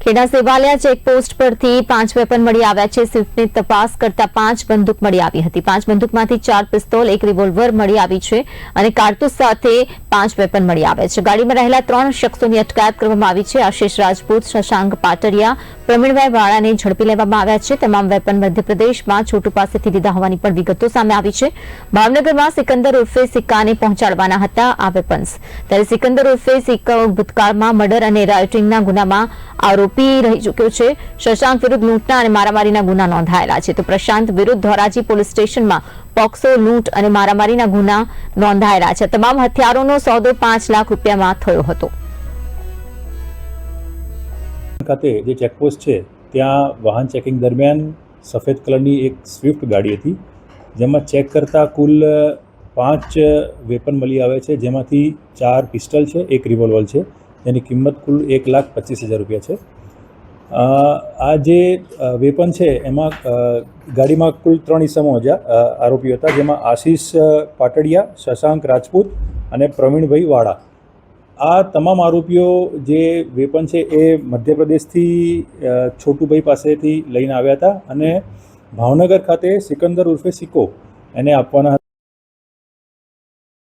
Kheda Sevaliya checkpost પરથી 5 weapon મળી આવ્યા છે। સ્વિફ્ટની તપાસ કરતા 5 બંદૂક મળી આવી હતી। 5 બંદૂકમાંથી 4 પિસ્તોલ, 1 રિવોલ્વર મળી આવી છે અને કારતૂસ સાથે 5 વેપન મળી આવ્યા છે। ગાડીમાં રહેલા 3 શખ્સોની અટકાયત કરવામાં આવી છે। આશિષ રાજપૂત, શશાંક પાટડિયા, પ્રવીણભાઈ વાળાને ઝડપી લેવામાં આવ્યા છે। તમામ વેપન મધ્યપ્રદેશમાં છોટુ પાસેથી લીધા હોવાની પણ વિગતો સામે આવી છે। ભાવનગરમાં સિકંદર ઉર્ફે સિક્કાને પહોંચાડવાના હતા આ વેપન્સ। ત્યારે સિકંદર ઉર્ફે સિક્કા ભૂતકાળમાં મર્ડર અને રાયોટિંગના ગુનામાં આરોપી રહી ચૂક્યો છે। શશાંક વિરુદ્ધ લૂંટના અને મારામારીના ગુના નોંધાયેલા છે, તો પ્રશાંત વિરુદ્ધ ધોરાજી પોલીસ સ્ટેશનમાં પોક્સો, લૂંટ અને મારામારીના ગુના નોંધાયેલા છે। તમામ હથિયારોનો સોદો 5 લાખ રૂપિયામાં થયો હતો। ખાતે જે ચેકપોસ્ટ છે ત્યાં વાહન ચેકિંગ દરમિયાન સફેદ કલરની એક સ્વિફ્ટ ગાડી હતી, જેમાં ચેક કરતાં કુલ 5 વેપન મળી આવે છે, જેમાંથી 4 પિસ્ટલ છે, 1 રિવોલ્વર છે, જેની કિંમત કુલ 1,25,000 રૂપિયા છે। આ જે વેપન છે એમાં ગાડીમાં કુલ 3 ઇસમો આરોપીઓ હતા, જેમાં આશિષ પાટડિયા, શશાંક રાજપૂત અને પ્રવીણભાઈ વાળા। આ તમામ આરોપીઓ જે વેપન છે એ મધ્યપ્રદેશથી છોટુભાઈ પાસેથી લઈને આવ્યા હતા અને ભાવનગર ખાતે સિકંદર ઉર્ફે સિક્કો એને આપવાના હતા।